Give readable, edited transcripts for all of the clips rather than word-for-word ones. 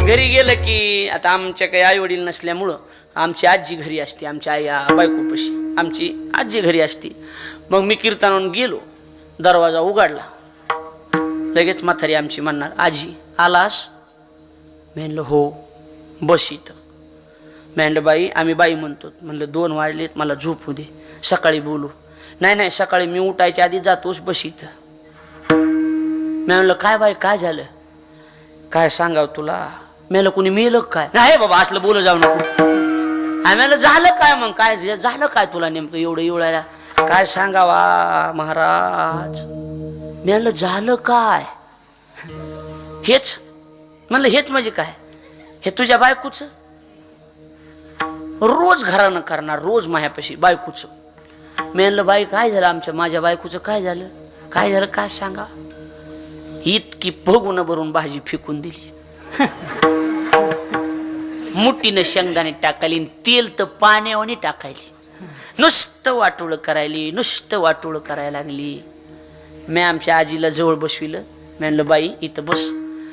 घरी गेलं की आता आमच्या काही आई वडील नसल्यामुळं आमची आजी घरी असते, आमच्या आई बायकोपाशी आमची आजी घरी असते. मग मी कीर्तनावरून गेलो, दरवाजा उघडला, लगेच म्हातारी आमची म्हणणार, आजी आलास? म्हणलं हो, बस इथं. म्हणलं बाई, आम्ही बाई म्हणतो. म्हणलं 2 वाजलेत, मला झोपू दे, सकाळी बोलू. नाही नाही, सकाळी मी उठायच्या आधी जातोच, बस इथं. म्हणलं काय बाई काय झालं? काय सांगाव तुला? मेलं कुणी मेलं काय? नाही बाबा असलं बोल जाऊ नको. आम्हाला झालं काय? मग काय झालं काय तुला नेमकं एवढं एवढ्या? काय सांगावा महाराज? म्हणलं झालं काय? हेच. म्हणलं हेच म्हणजे काय? हे तुझ्या बायकोच रोज घरानं करणार, रोज मायापाशी बायकोच. म्हणलं बाई काय झालं? माझ्या बायकोचं काय झालं? काय झालं काय सांगा? इतकी भगुन भरून भाजी फेकून दिली. मुठीनं शेंगदाणे टाकायली, तेल तर पाण्यावानी टाकायली, नुसतं वाटोळं करायली, नुसतं वाटोळं करायला लागली. मी आमच्या आजीला जवळ बसविलं. म्हणलं बाई इथं बस.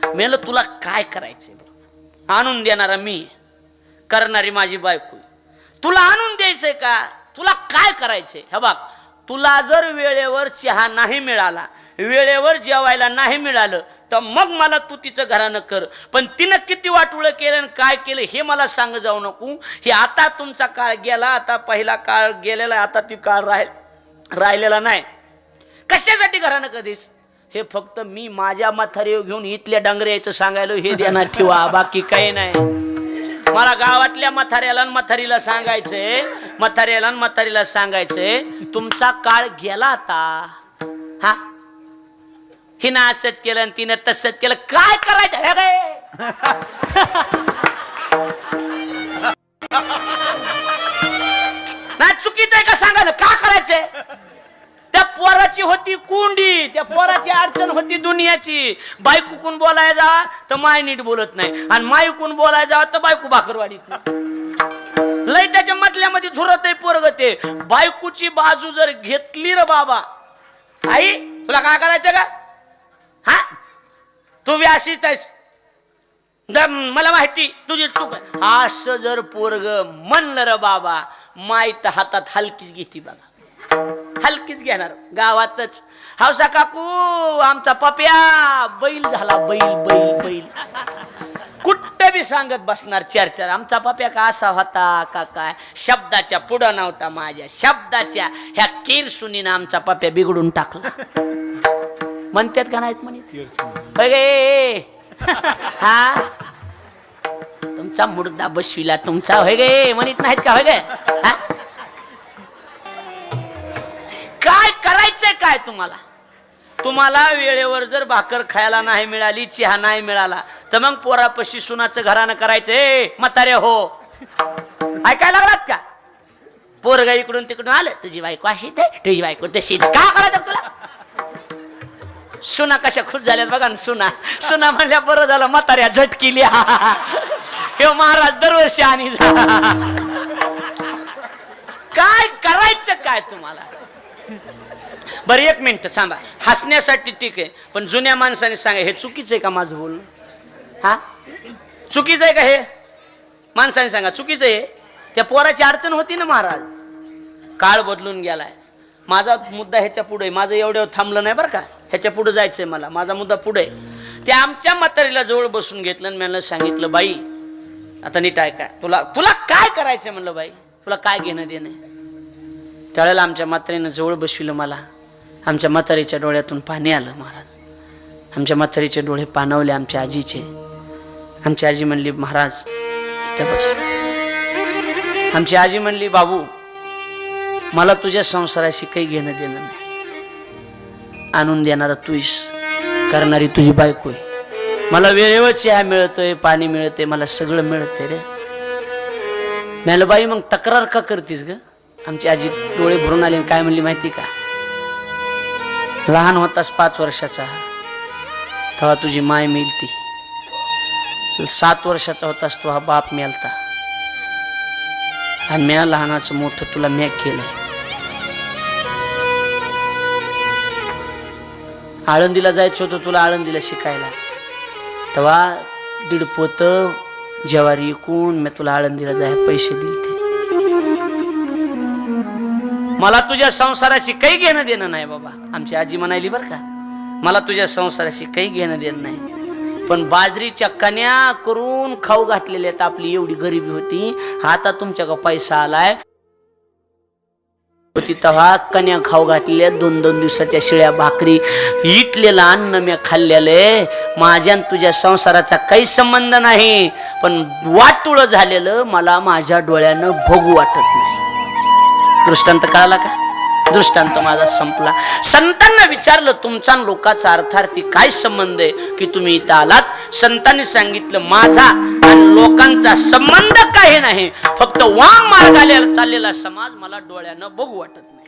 म्हणलं तुला काय करायचंय? आणून देणारा मी, करणारी माझी बायको. तुला आणून द्यायचंय का? तुला काय करायचंय? हे बघ, तुला जर वेळेवर चहा नाही मिळाला, वेळेवर जेवायला नाही मिळालं, तर मग मला तू तिचं घरानं कर. पण तिनं किती वाटोळं केलं आणि काय केलं हे मला सांग जाऊ नको. हे आता तुमचा काळ गेला, आता पहिला काळ गेलेला, आता ती काळ राहिलेला नाही. कशासाठी घरानं कधीच? हे फक्त मी माझ्या म्हातारीवर घेऊन इथल्या डांगऱ्याचं सांगायलो, हे ध्यानात ठेवा, बाकी काही नाही. मला गावातल्या म्हाताऱ्याला आणि म्हातारीला सांगायचंय, म्हाताऱ्याला आणि म्हातारीला सांगायचंय, तुमचा काळ गेला आता. हा, हिनं असंच केलं आणि तिनं तसंच केलं, काय करायचं? हे काय नाही चुकीचं आहे का सांगायला? का करायचंय? त्या पोराची होती कुंडी, त्या पोराची अडचण होती दुनियाची. बायकून बोलायला जावा तर माय नीट बोलत नाही, आणि मायकून बोलायला जावा तर बायकू भाकरवाडी. लय त्याच्या मधल्यामध्ये झुरत आहे पोरग. ते बायकूची बाजू जर घेतली रे बाबा, आई तुला काय करायचं का? हा, तू बी अशीच आहेस, मला माहिती तुझी चूक. असं जर पोरग म्हणलं रे बाबा, माहित हातात हलकीच घेती बघा, हलकीच घेणार. गावातच हौसा काकू आमचा पप्या बैल झाला, बैल बैल बैल, कुठं बी सांगत बसणार 4 आमचा पप्या का असा होता का काय. शब्दाच्या पुढं नव्हता, माझ्या शब्दाच्या ह्या किरसुनीनं आमचा पप्या बिघडून टाकला. म्हणतात का नाहीत म्हणत? हा, तुमचा मुर्दा बसविला तुमचा, होय गे म्हणत नाहीत का? होय गे, काय करायचंय काय तुम्हाला? तुम्हाला वेळेवर जर भाकर खायला नाही मिळाली, चहा नाही मिळाला, तर मग पोरापशी सुनाचं घरानं करायचंय. म्हातारे हो, ऐकायला लागलात का? पोरगा इकडून तिकडून आलं, तुझी बायको अशी तुझी बायको तशी, का करायचं तुला? सुना कशा खुश झाल्यात बघा ना. सुना सुना म्हणल्या बरं झालं, म्हाताऱ्या झटकिल्या. हे महाराज दरवर्षी आणि काय करायचं काय तुम्हाला? बरं 1 मिनिट थांबा, हसण्यासाठी ठीक आहे, पण जुन्या माणसाने सांगा, हे चुकीचं आहे का माझं बोलणं? हा, चुकीचं आहे का हे? माणसाने सांगा, चुकीचं आहे? त्या पोराची अडचण होती ना महाराज. काळ बदलून गेलाय. माझा मुद्दा ह्याच्या पुढे, माझं एवढं थांबलं नाही बरं का, ह्याच्या पुढे जायचंय मला. माझा मुद्दा पुढे. त्या आमच्या म्हातारीला जवळ बसून घेतलं आणि मला सांगितलं, बाई आता नीट ऐका, तुला काय करायचंय? म्हणलं बाई तुला काय घेणं देणं? त्यावेळेला आमच्या म्हातारीनं जवळ बसविलं मला. आमच्या म्हातारीच्या डोळ्यातून पाणी आलं महाराज. आमच्या म्हातारीचे डोळे पाणावले आमच्या आजीचे. आमची आजी म्हणली, महाराज इथं बस. आमची आजी म्हणली, बाबू मला तुझ्या संसाराशी काही घेणं देणं नाही. आणून देणारा तूच, करणारी तुझी बायको आहे. मला वेळेवर चहा मिळतोय, पाणी मिळतंय, मला सगळं मिळतंय रे. म्हणलं बाई मग तक्रार का करतीस ग? आमची आजी डोळे भरून आले. काय म्हणली माहिती का? लहान होतास 5 वर्षाचा तेव्हा तुझी माय मिळती, 7 वर्षाचा होतास तो हा बाप मिळता, आणि म्या लहानाचं मोठं तुला म्या केलंय. आळंदीला जायचं होतं तुला, आळंदीला शिकायला, तेव्हा दीड पोत ज्वारी विकून मी तुला आळंदीला जाय पैसे दिलते. मला तुझ्या संसाराशी काही घेणं देणं नाही बाबा. आमची आजी म्हणाली बर का, मला तुझ्या संसाराशी काही घेणं देणं नाही, पण बाजरीच्या कन्या करून खाऊ घातलेल्या आपली एवढी गरिबी होती. आता तुमच्याकडे पैसा आलाय होती तेव्हा कन्या खाऊ घातलेल्या 2-2 दिवसाच्या शिळ्या भाकरी इटलेलं अन्न मी खाल्लेले. माझ्या तुझ्या संसाराचा काही संबंध नाही, पण वाटुळ झालेलं मला माझ्या डोळ्यानं बघू वाटत नाही. दृष्टांत कळाला का? दृष्टांत माझा संपला. संतांना विचारलं तुमचा लोकांचा अर्थार्थी काय संबंध आहे की तुम्ही इथं आलात? संतांनी सांगितलं माझा आणि लोकांचा संबंध काही नाही, फक्त वाम मार्गाला चाललेला समाज मला डोळ्यानं बघू वाटत नाही.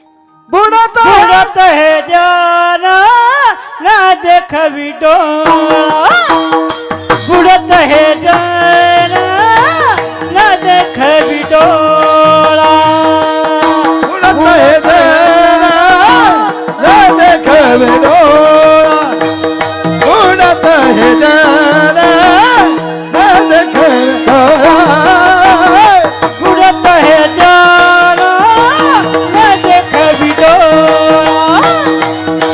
बुडत बुडत हे जाना ना देखवी डोळा, बुडत हे जाना ना देखवी डोळा, बुडत हे जाना ना देखवी डोळा, बुडत हे जाना ना देखवी डोळा, बुडत हे जाना ना देखवी डोळा,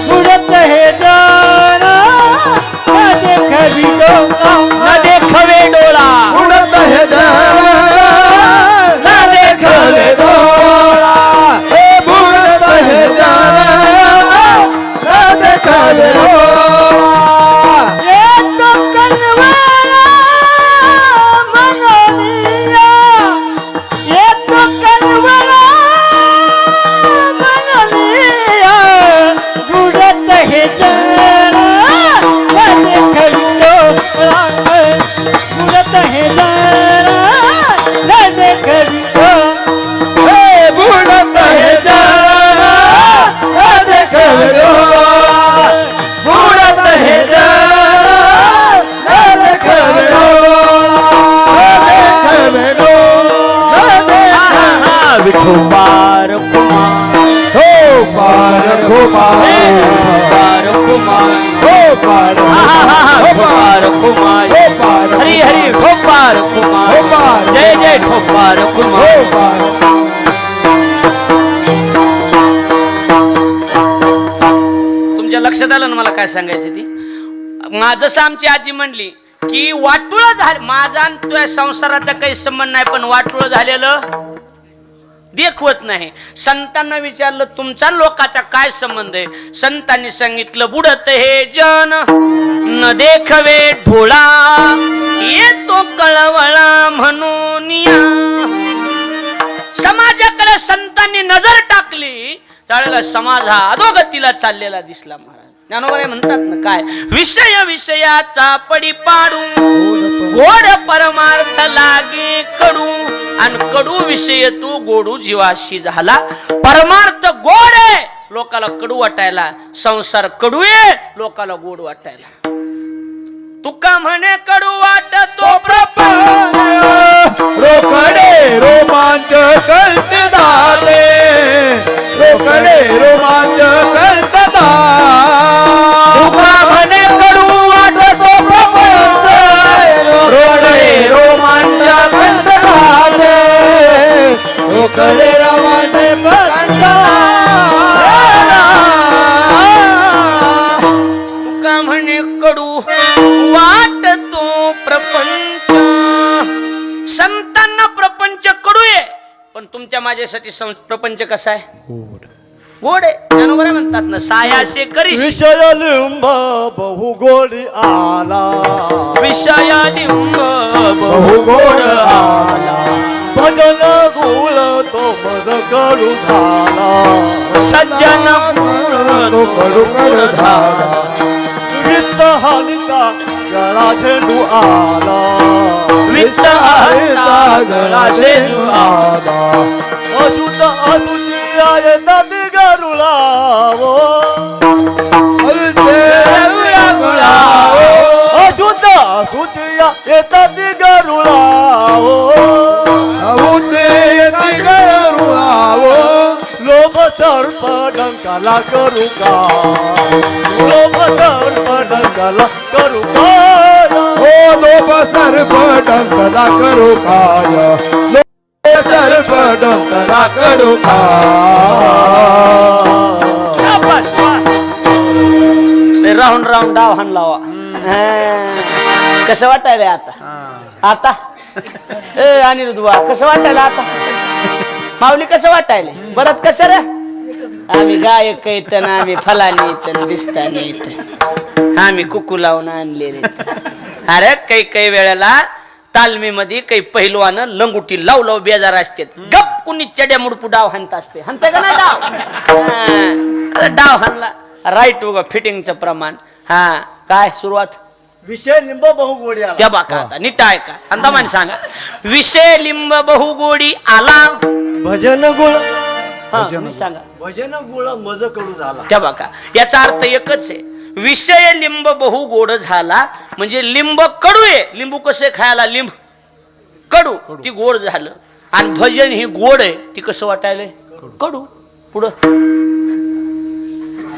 बुडत हे जाना ना देखवी डोळा, ना देखवे डोळा, बुडत हे जाना ना देखवे डोळा, हे बुडत हे जाना ना देखवे डोळा, ये तो कनवाला मनोनिया, ये तो कनवाला मनोनिया, बुडत हे जाना ना देखवी डोळा, बुडत हे जाना ना देखवी डोळा, हे बुडत हे जाना ना देखवी डोळा, बुडत हे जाना ना देखवी डोळा, देखवी डोळा, विठो पार कुमार, हो पार कुमार, पार कुमार, हो पार पार कुमार, हो पार हरी हरी हो पार कुमार, हो पार जय जय हो पार कुमार, हो पार. तुमच्या लक्षात आलं ना मला काय सांगायचं ती? जसं आमची आजी म्हणली की वाटुळ झालं माझा आणि तुझ्या संसाराचा काही संबंध नाही, पण वाटुळ झालेलं देखवत नाही. संतांना विचारलं तुमचा लोकाचा काय संबंध आहे? संतांनी सांगितलं बुडत हे जन न देखवे ढोळा, येतो कळवळा म्हणून या. समाजाकडे संतांनी नजर टाकली त्यावेळेला समाज हा अधोगतीला चाललेला दिसला. महाराज ज्ञानोबा म्हणतात ना काय, विषय विषयाचा पडी पाडू, गोड परमार्थ लागे कडू, आणि कडू विषय तू गोडू जीवाशी झाला. परमार्थ गोड आहे, लोकाला कडू वाटायला. संसार कडू आहे, लोकाला गोड वाटायला. तुका म्हणे कडू वाटतो प्रपंच, रोकडे रोमांच कळतदाले, रोकडे रोमांच कळतदाले, तुका म्हणे कडू वाटतो प्रपंच, रोकडे रोमांच कळतदाले, रोकडे रोमांच कळतदाले, तुका म्हणे कडू वाटतो प्रपंच. संतांना प्रपंच कडू आहे, पण तुमच्या माझ्यासाठी प्रपंच कसा आहे? गोड आहे. ज्ञानोबा म्हणतात ना सायासे करी विषय लिंब बहु गोडी आला, विषय लिंब बहु गोड आला, भजन गुळ तो मज कडू झाला, सज्जन तो कडू कडू झाला, वित्त हानिता गळा झेंडू आला, वित्त हानिता गळा झेंडू आला, अशुद्ध अशुची येतात गरुळावो, अशुद्ध अशुची येतात गरुळावो, गरुळावो, लोभ सर्प डंकाला करू का, लोभ सर्प डंकाला करू का, हो लोभ सर्प डंकला करू काय सर्प डंकला करू शाबास, वा. राहून राहून डाव हाणलावा. कसं वाटायलंय आता अनिरुद्ध वा कसं वाटायला आता माऊली कसं वाटायलंय बरत कसं रे आम्ही गायक येत ना आम्ही फलानी येत बिस्तानी येत आम्ही कुकू लावून आणलेले अरे काही वेळेला तालमीमध्ये काही पहिलवानं लंगुटी लाव लाव बेजार असते गप कुणी चड्या मुडपू डाव हाणत असते हाणते का नाही डाव हाणला राईट उगा फिटिंगचं प्रमाण हा काय सुरुवात विषय लिंब बहुगोडी आला. त्या बाका आता नीट ऐका अंदामान सांगा विषय लिंब बहुगोडी आला भजन गुळ हा तुम्ही सांगा भजन गुळ मज कडू झाला. त्या बाका याचा अर्थ एकच आहे विषय लिंब बहुगोड झाला म्हणजे लिंब कडू आहे लिंबू कसे खायला लिंब कडू ती गोड झालं आणि भजन ही गोड आहे ती कसं वाटायलंय कडू पुढं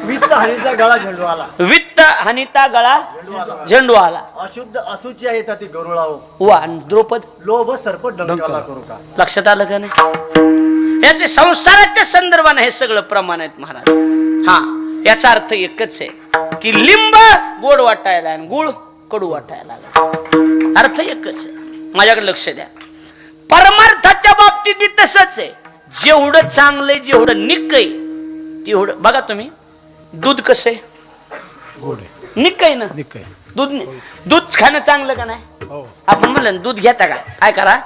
वित्त हानीचा गळा झेंडू आला. वित्त हानिता गळा झेंडू आला अशुद्ध असुची आहे ती गरुळाव वा आणि द्रौपद लोभ सर्प डंकाला करू का. लक्षात आलं का नाही याचे संसाराच्या संदर्भाने हे सगळं प्रमाण आहेत महाराज हा याचा अर्थ एकच आहे की लिंब गोड वाटायला आणि गुळ कडू वाटायला लागला अर्थ एकच आहे माझ्याकडे लक्ष द्या परमार्थाच्या बाबतीत बी तसंच आहे जेवढं चांगलंय जेवढं निकय तेवढं बघा तुम्ही दूध कसं आहे निकय ना दूध खाणं चांगलं का नाही आपण म्हणलं दूध घेता का काय करा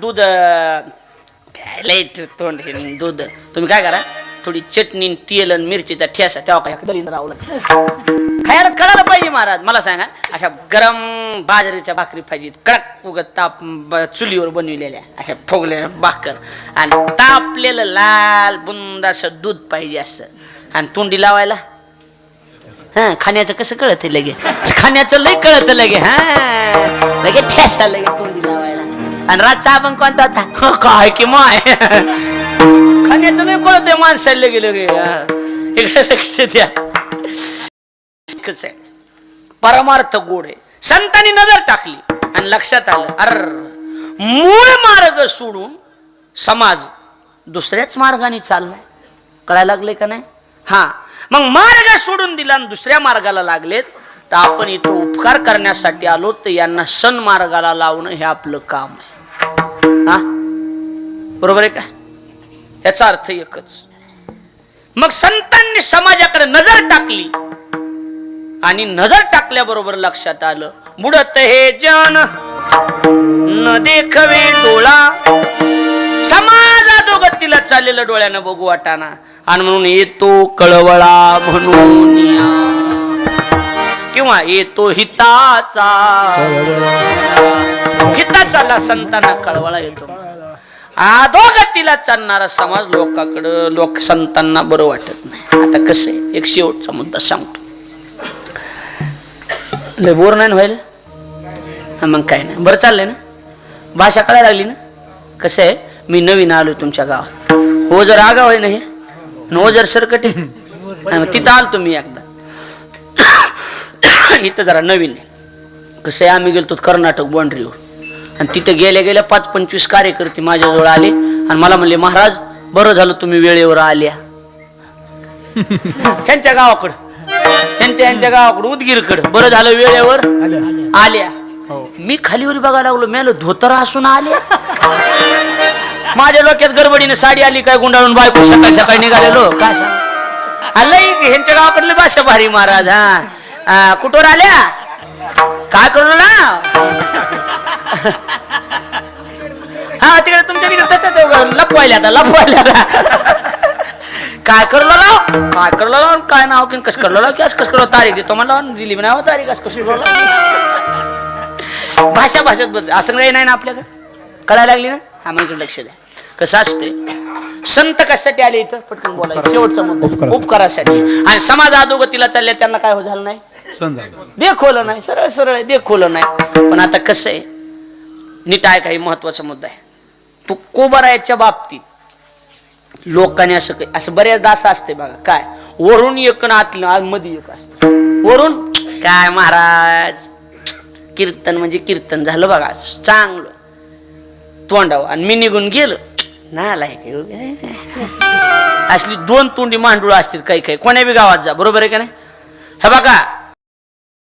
दूध घ्यायला तोंड दूध तुम्ही काय करा थोडी चटणी तेल आणि मिरचीचा ठेसा तेव्हा काय रावलं खायला कळायला पाहिजे महाराज मला सांगा अशा गरम बाजरीच्या भाकरी पाहिजे कडक उगत ताप चुलीवर बनविलेल्या अशा फोगलेल्या भाकर आणि तापलेलं लाल बुंद असं दूध पाहिजे असं आणि तोंडी लावायला हा खाण्याचं कसं कळत लगे खाण्याचं लय कळत लगे हा लगे ठेसा लगे तोंडी लावायला आणि रातचा आपण कोणता होता काय की माय खाण्याचं लय कळत आहे माणसाला लगे लगे इकडे लक्ष द्या कसं आहे परमार्थ गोड आहे संतांनी नजर टाकली आणि लक्षात आलं अर मूळ मार्ग सोडून समाज दुसऱ्याच मार्गाने चाललाय कळायला लागले का नाही हा मग मार्ग सोडून दिला आणि दुसऱ्या मार्गाला लागलेत तर आपण इथं उपकार करण्यासाठी आलो तर यांना सन मार्गाला लावणं हे आपलं काम आहे हा बरोबर आहे का याचा अर्थ एकच मग संतांनी समाजाकडे नजर टाकली आणि नजर टाकल्याबरोबर लक्षात आलं बुडत हे जन न देखवे डोळा समाज अधोगतीला चाललेलं डोळ्यानं बघू वाटाना आणि म्हणून येतो कळवळा म्हणून किंवा येतो हिताचा संतांना कळवळा येतो अधोगतीला चालणारा समाज लोक संतांना बरं वाटत नाही आता कसं आहे एक शेवटचा मुद्दा सांगतो लय बोर नाही व्हायला मग काय नाही बरं चाललंय ना भाषा कळायला लागली ना कसं आहे मी नवीन आलोय तुमच्या गावात हो जर आगाव आहे ना हे नो जर सरकट आहे तिथं आलो तुम्ही एकदा इथं जरा नवीन आहे कसं आहे आम्ही गेलतो कर्नाटक बाउंड्रीवर आणि तिथं गेल्या 5-25 कार्यकर्ते माझ्याजवळ आले आणि मला म्हणले महाराज बरं झालं तुम्ही वेळेवर आल्या त्यांच्या गावाकडं यांच्या गावाकडं उदगीरकडं बरं झालं वेळेवर आल्या मी खालीवर बघायला लागलो मेलो धोतर असून आल्या माझ्या डोक्यात गडबडीने साडी आली काय गुंडाळून बायको सकाळी निघालेलो काय सांग ह्यांच्या गावाकडली भाषा भारी महाराज हा कुठवर आल्या काय करू ना हा तिकडे तुमच्या तिकडे तसंच लपवायला काय करलो काय नाव की कस करलो कस करलो तारीख देतो मला दिली नाही तारीख कशी भाषेत बदल असं काही नाही ना आपल्याकडे कळायला लागली ना हा मग लक्ष द्या कसं असते संत कशासाठी आले इथं पटकन बोलायचं शेवटचा मुद्दा उपकारासाठी आणि समाज अधोगतीला चालले त्यांना काय झालं नाही देखवलं नाही सरळ देखवलं नाही पण आता कसं आहे नीट आहे काही महत्वाचा मुद्दा आहे तू कोबरायच्या बाबतीत लोकांनी असं बऱ्याचदा असं असते बघा काय वरून एक ना आतलं मध्ये एक असत वरून काय महाराज कीर्तन म्हणजे कीर्तन झालं बघा चांगलं तोंडावं आणि मी निघून गेलो नालायक असली दोन तोंडी मांडूळ असतील काही काही कोण्या बी गावात जा बरोबर आहे का नाही हे बघा